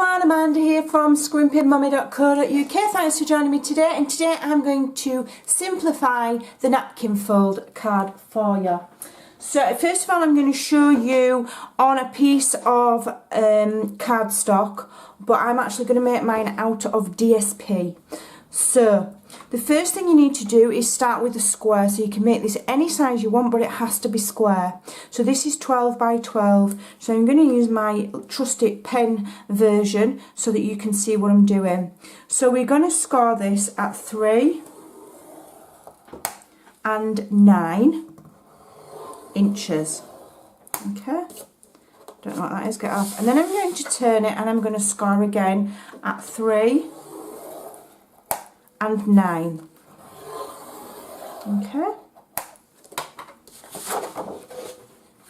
everyone, Amanda here from Scrimpingmommy.co.uk. Thanks for joining me today, and today I'm going to simplify the napkin fold card for you. So first of all, I'm going to show you on a piece of cardstock, but I'm actually going to make mine out of DSP. So the first thing you need to do is start with a square. So you can make this any size you want, but it has to be square. So this is 12 by 12. So I'm going to use my trusty pen version so that you can see what I'm doing. So we're going to score this at 3 and 9 inches. Okay, don't know what that is, get off. And then I'm going to turn it and I'm going to score again at 3 and 9. Okay,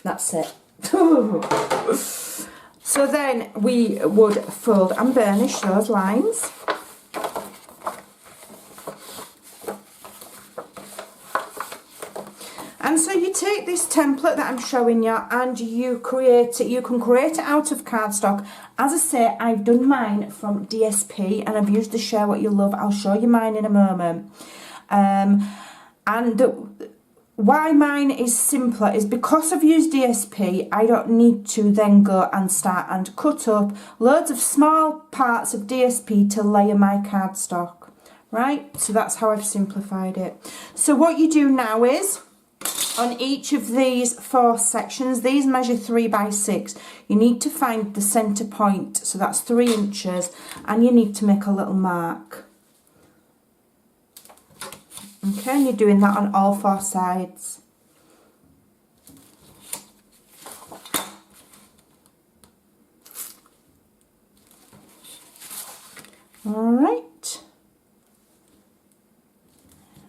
that's it. So then we would fold and burnish those lines. And so you take this template that I'm showing you and you create it. You can create it out of cardstock. As I say, I've done mine from DSP and I've used the Share What You Love. I'll show you mine in a moment. And why mine is simpler is because I've used DSP, I don't need to then go and start and cut up loads of small parts of DSP to layer my cardstock. Right? So that's how I've simplified it. So what you do now is, on each of these 4 sections, these measure 3 by 6. You need to find the centre point, so that's 3 inches, and you need to make a little mark. Okay, and you're doing that on all 4 sides. Alright.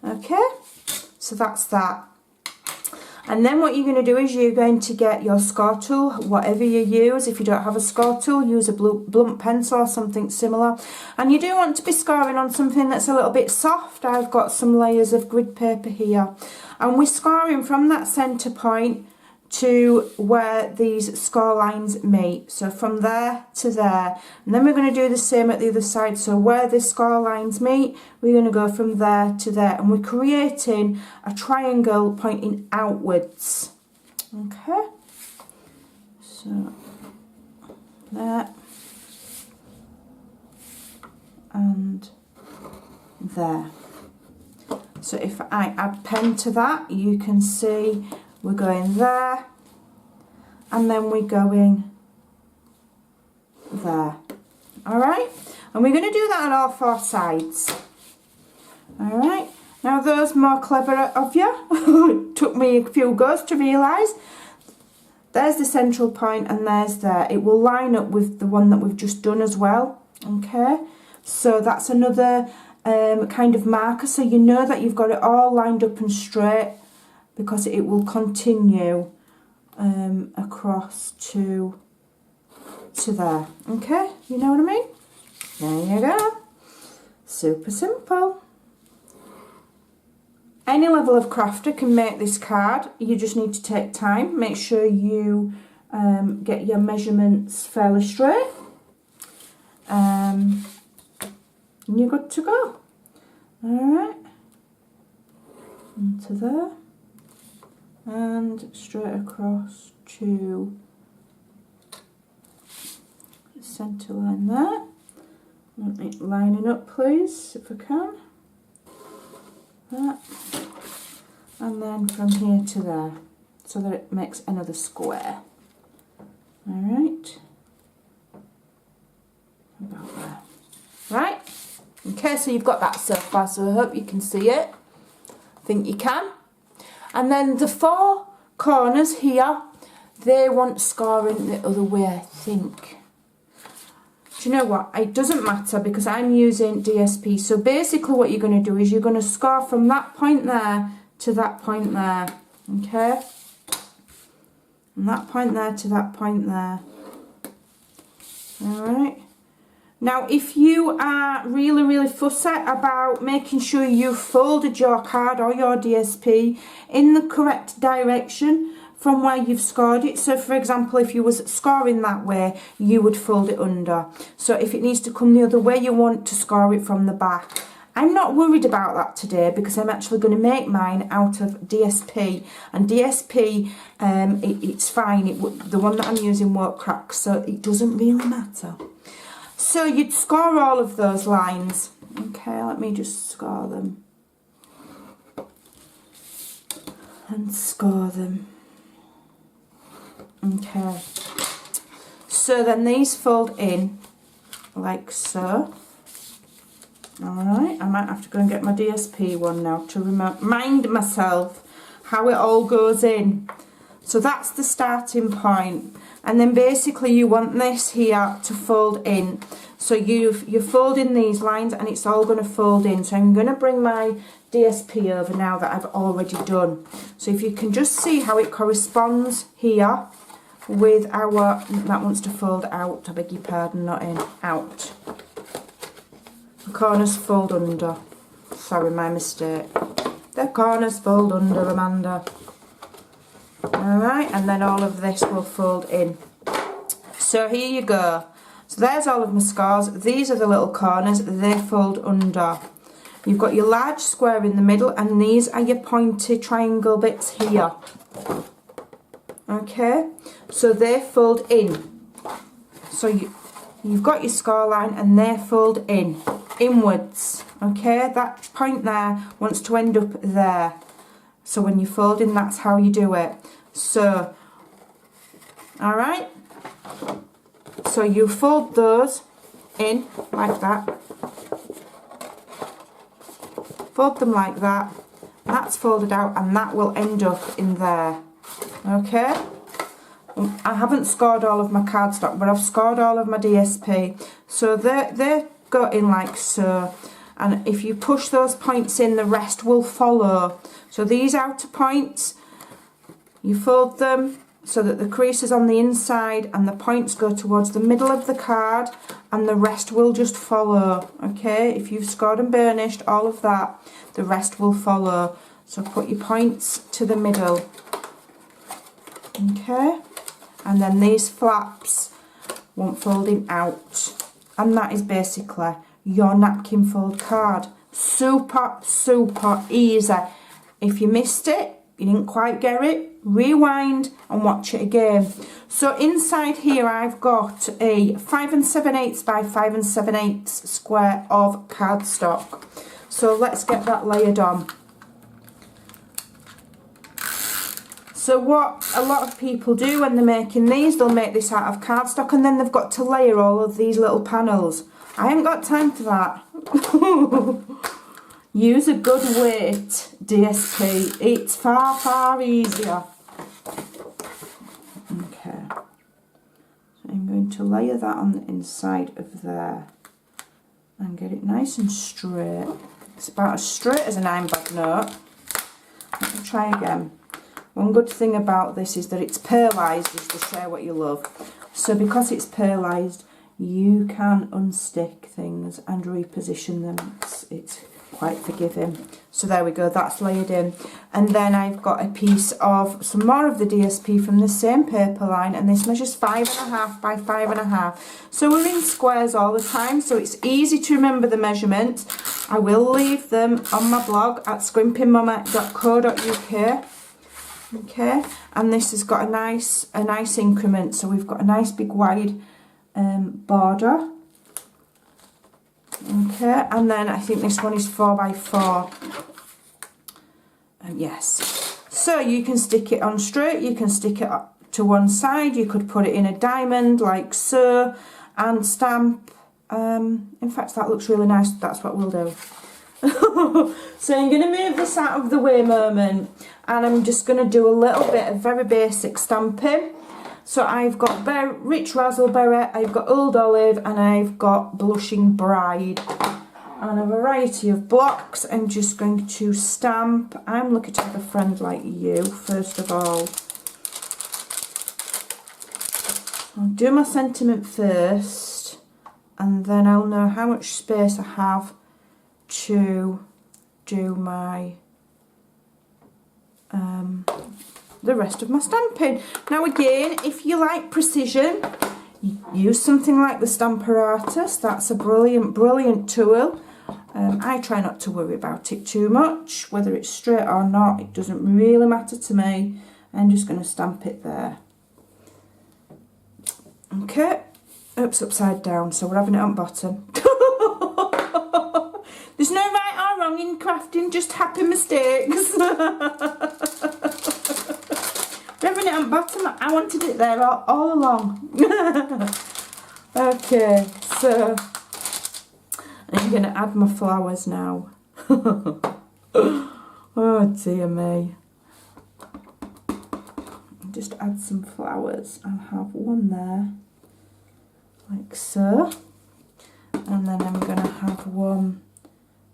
Okay, so that's that. And then what you're going to do is you're going to get your score tool, whatever you use. If you don't have a score tool, use a blunt pencil or something similar. And you do want to be scoring on something that's a little bit soft. I've got some layers of grid paper here. And we're scoring from that centre point to where these score lines meet. So from there to there. And then we're going to do the same at the other side. So where the score lines meet, we're going to go from there to there. And we're creating a triangle pointing outwards. Okay. So there. And there. So if I add pen to that, you can see we're going there, and then we're going there. Alright? And we're going to do that on all 4 sides. Alright? Now those more clever of you, took me a few goes to realise, there's the central point and there's there. It will line up with the one that we've just done as well. Okay? So that's another kind of marker, so you know that you've got it all lined up and straight, because it will continue across to there. Okay, you know what I mean? There you go. Super simple. Any level of crafter can make this card. You just need to take time. Make sure you get your measurements fairly straight. And you're good to go. Alright. Into there. And straight across to the centre line there. Want it lining up, please, if I can. That. And then from here to there, so that it makes another square. Alright. About there. Right? Okay, so you've got that so far, so I hope you can see it. I think you can. And then the 4 corners here, they want scoring the other way, I think. Do you know what? It doesn't matter because I'm using DSP. So basically what you're going to do is you're going to score from that point there to that point there. Okay? From that point there to that point there. Alright? Now, if you are really, really fussy about making sure you've folded your card or your DSP in the correct direction from where you've scored it. So for example, if you was scoring that way, you would fold it under. So if it needs to come the other way, you want to score it from the back. I'm not worried about that today because I'm actually going to make mine out of DSP, and DSP, it's fine. The one that I'm using won't crack, so it doesn't really matter. So you'd score all of those lines. Okay, let me just score them. And score them. Okay. So then these fold in like so. Alright, I might have to go and get my DSP one now to remind myself how it all goes in. So that's the starting point. And then basically you want this here to fold in. So you're folding these lines and it's all going to fold in. So I'm going to bring my DSP over now that I've already done. So if you can just see how it corresponds here with our, that wants to fold out, I beg your pardon, not in, out. The corners fold under. Sorry, my mistake. The corners fold under, Amanda. Alright, and then all of this will fold in. So here you go. So there's all of my scores. These are the little corners. They fold under. You've got your large square in the middle, and these are your pointy triangle bits here. Okay, so they fold in. So you've got your score line and they fold in, inwards. Okay, that point there wants to end up there. So when you fold in, that's how you do it. So, alright, so you fold those in like that. Fold them like that. That's folded out and that will end up in there. Okay, I haven't scored all of my cardstock, but I've scored all of my DSP. So they go in like so. And if you push those points in, the rest will follow. So these outer points, you fold them so that the crease is on the inside and the points go towards the middle of the card, and the rest will just follow. Okay, if you've scored and burnished all of that, the rest will follow. So put your points to the middle. Okay, and then these flaps won't fold in out, and that is basically your napkin fold card. Super, super easy. If you missed it, you didn't quite get it, rewind and watch it again. So inside here I've got a 5 7/8 by 5 7/8 square of cardstock. So let's get that layered on. So what a lot of people do when they're making these, they'll make this out of cardstock and then they've got to layer all of these little panels. I haven't got time for that. Use a good weight DSP. It's far, far easier. Okay. So I'm going to layer that on the inside of there and get it nice and straight. It's about as straight as an iron bag note. Let me try again. One good thing about this is that it's pearlised, is to share what you love. So because it's pearlised, you can unstick things and reposition them. It's quite forgiving. So there we go, that's layered in. And then I've got a piece of some more of the DSP from the same paper line, and this measures 5.5 by 5.5. So we're in squares all the time, so it's easy to remember the measurements. I will leave them on my blog at scrimpingmommy.co.uk. Okay, and this has got a nice increment, so we've got a nice big wide border. Okay, and then I think this one is 4 by 4. Yes, so you can stick it on straight, you can stick it up to one side, you could put it in a diamond like so and stamp. In fact, that looks really nice, that's what we'll do. So I'm going to move this out of the way moment, and I'm just going to do a little bit of very basic stamping. So I've got Rich Razzleberry, I've got Old Olive, and I've got Blushing Bride, and a variety of blocks. I'm just going to stamp. I'm looking to have a friend like you first of all. I'll do my sentiment first, and then I'll know how much space I have to do my the rest of my stamping. Now again, if you like precision, you use something like the Stamparatus. That's a brilliant, brilliant tool. I try not to worry about it too much, whether it's straight or not, it doesn't really matter to me. I'm just going to stamp it there. Okay, oops, upside down, so we're having it on bottom. There's no right or wrong in crafting, just happy mistakes. We're having it on bottom, I wanted it there all along. Okay, so I'm going to add my flowers now. Oh dear me. Just add some flowers. I'll have one there, like so. And then I'm going to have one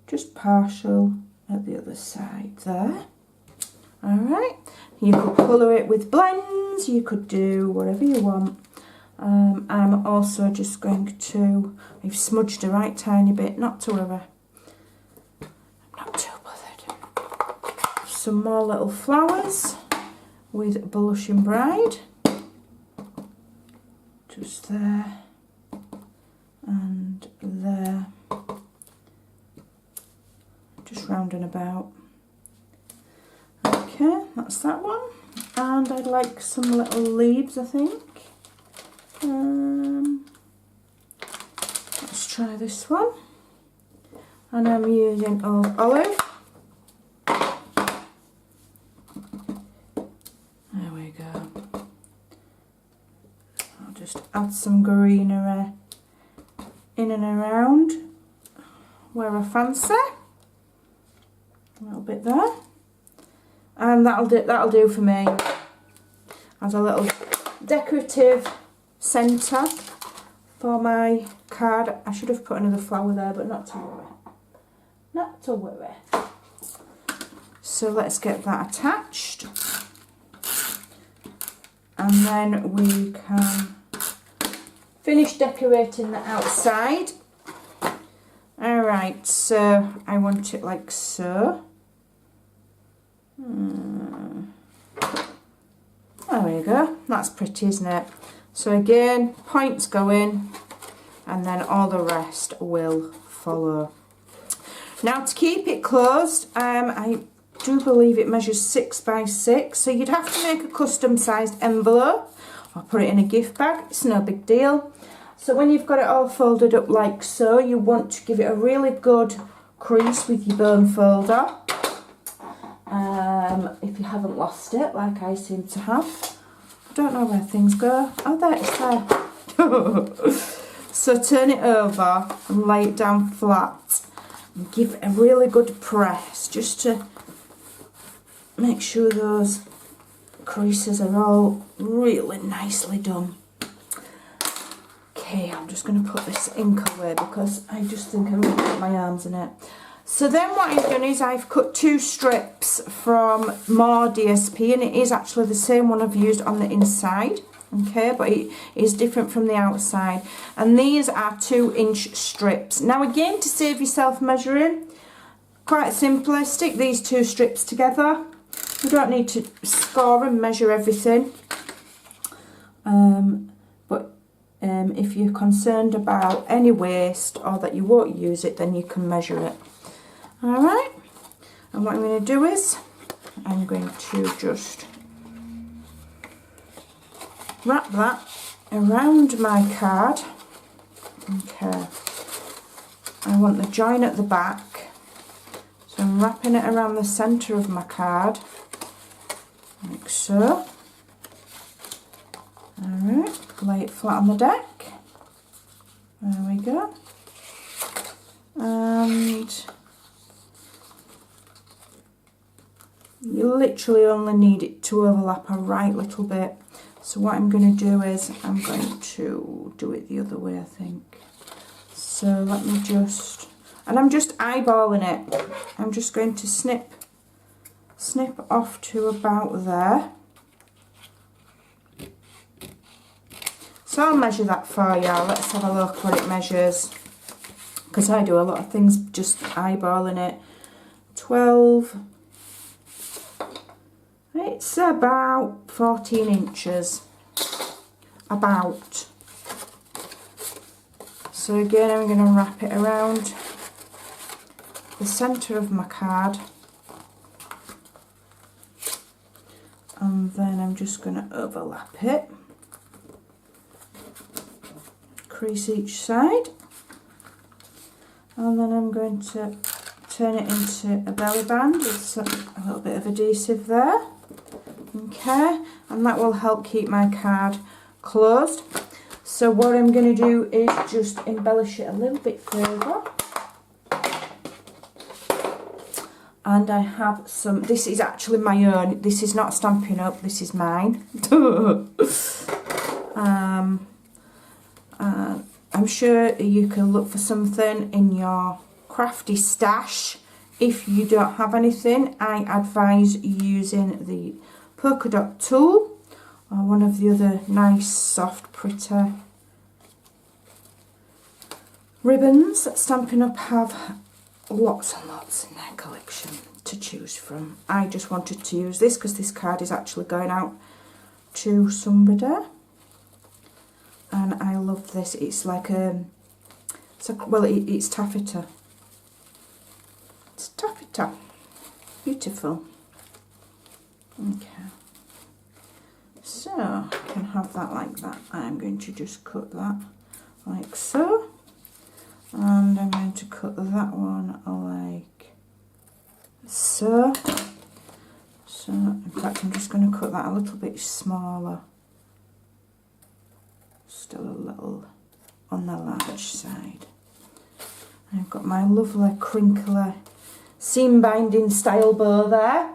just partial at the other side there. Alright, you could colour it with blends, you could do whatever you want. I'm also just going to, I've smudged a right tiny bit, not to worry. I'm not too bothered. Some more little flowers with Blushing Bride. Just there and there. Just rounding about. Okay, that's that one. And I'd like some little leaves, I think. Let's try this one. And I'm using olive. There we go. I'll just add some greenery in and around where I fancy. A little bit there. And that'll do for me as a little decorative centre for my card. I should have put another flower there, but not to worry. Not to worry. So let's get that attached. And then we can finish decorating the outside. Alright, so I want it like so. There we go. That's pretty, isn't it? So again, points go in, and then all the rest will follow. Now to keep it closed, I do believe it measures 6 by 6, so you'd have to make a custom sized envelope or put it in a gift bag. It's no big deal. So when you've got it all folded up like so, you want to give it a really good crease with your bone folder. If you haven't lost it, like I seem to have. I don't know where things go. Oh, there, it's there. So turn it over and lay it down flat. And give it a really good press, just to make sure those creases are all really nicely done. Okay, I'm just going to put this ink away because I just think I'm going to put my arms in it. So then what I've done is I've cut 2 strips from more DSP, and it is actually the same one I've used on the inside, okay, but it is different from the outside. And these are 2-inch strips. Now again, to save yourself measuring, quite simply, stick these 2 strips together. You don't need to score and measure everything. If you're concerned about any waste or that you won't use it, then you can measure it. Alright, and what I'm going to do is I'm going to just wrap that around my card. Okay, I want the join at the back, so I'm wrapping it around the centre of my card, like so. Alright, lay it flat on the deck. There we go. And you literally only need it to overlap a right little bit. So what I'm going to do is I'm going to do it the other way, I think. So let me just, and I'm just eyeballing it. I'm just going to snip off to about there. So I'll measure that for you. Let's have a look what it measures, because I do a lot of things just eyeballing it. 12. It's about 14 inches, about. So again, I'm going to wrap it around the centre of my card, and then I'm just going to overlap it, crease each side, and then I'm going to turn it into a belly band with a little bit of adhesive there. Okay, and that will help keep my card closed. So what I'm going to do is just embellish it a little bit further. And I have some, this is actually my own, this is not Stampin' Up, this is mine. I'm sure you can look for something in your crafty stash. If you don't have anything, I advise using the polka dot tool or one of the other nice soft pretty ribbons that Stampin' Up have lots and lots in their collection to choose from. I just wanted to use this because this card is actually going out to somebody, and I love this. It's like it's taffeta. It's taffeta. Beautiful. Okay. So I can have that like that. I'm going to just cut that like so. And I'm going to cut that one like so. So, in fact, I'm just going to cut that a little bit smaller. Still a little on the large side. And I've got my lovely crinkly seam binding style bow there.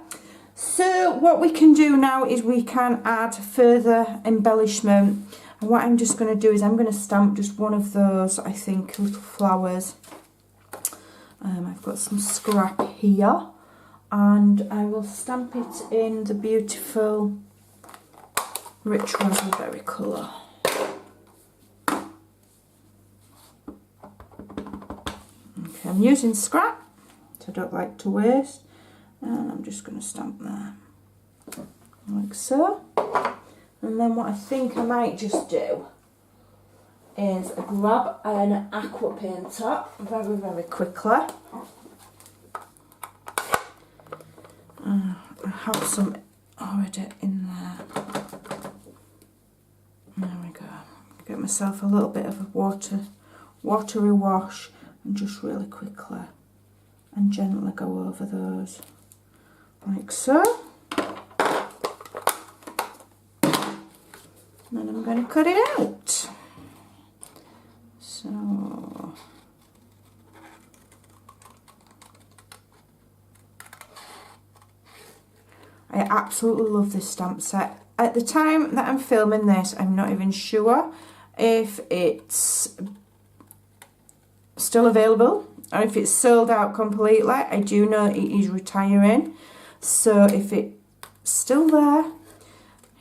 So what we can do now is we can add further embellishment. And what I'm just going to do is I'm going to stamp just one of those, I think, little flowers. I've got some scrap here, and I will stamp it in the beautiful rich raspberry colour. Okay, I'm using scrap, which I don't like to waste, and I'm just going to stamp there, like so. And then what I think I might just do is grab an aqua painter very, very quickly. I have some already in there. There we go. Get myself a little bit of a watery wash and just really quickly and gently go over those like so. And then I'm going to cut it out. So I absolutely love this stamp set. At the time that I'm filming this, I'm not even sure if it's still available or if it's sold out completely. I do know it is retiring, so if it's still there,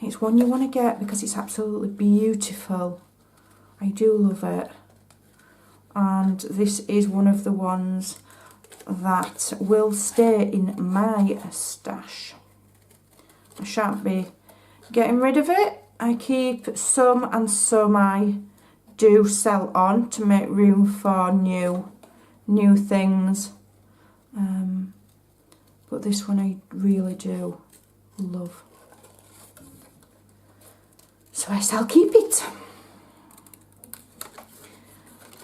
it's one you want to get because it's absolutely beautiful. I do love it. And this is one of the ones that will stay in my stash. I shan't be getting rid of it. I keep some, and some I do sell on to make room for new things. But this one I really do love. So I shall keep it.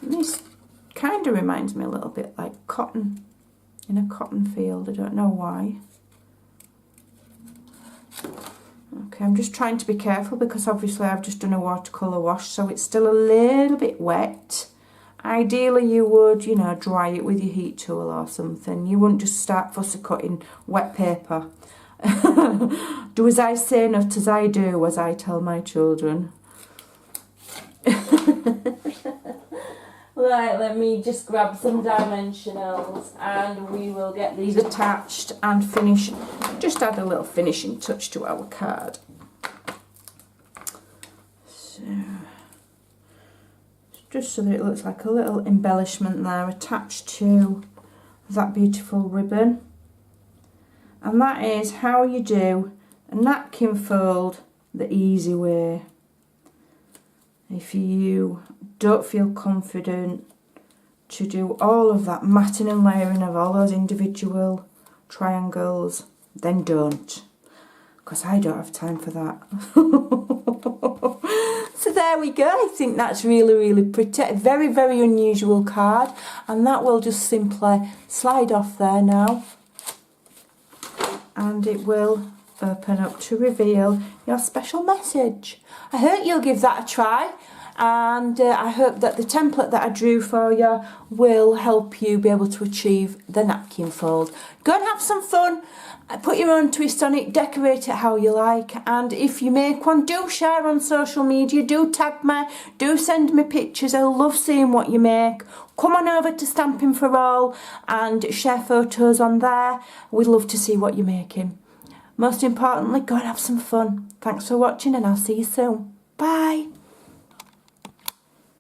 And this kind of reminds me a little bit like cotton in a cotton field. I don't know why. Okay, I'm just trying to be careful because obviously I've just done a watercolour wash, so it's still a little bit wet. Ideally you would, you know, dry it with your heat tool or something. You wouldn't just start fussy cutting wet paper. Do as I say, not as I do, as I tell my children. Right, let me just grab some dimensionals and we will get these attached and finish, just add a little finishing touch to our card. So, just so that it looks like a little embellishment there attached to that beautiful ribbon. And that is how you do a napkin fold the easy way. If you don't feel confident to do all of that matting and layering of all those individual triangles, then don't, because I don't have time for that. So there we go. I think that's really, really pretty. A very, very unusual card, and that will just simply slide off there now, and it will open up to reveal your special message. I hope you'll give that a try, and I hope that the template that I drew for you will help you be able to achieve the napkin fold. Go and have some fun, put your own twist on it, decorate it how you like, and if you make one, do share on social media, do tag me, do send me pictures. I love seeing what you make. Come on over to Stampin' For All and share photos on there. We'd love to see what you're making. Most importantly, go and have some fun. Thanks for watching, and I'll see you soon. Bye.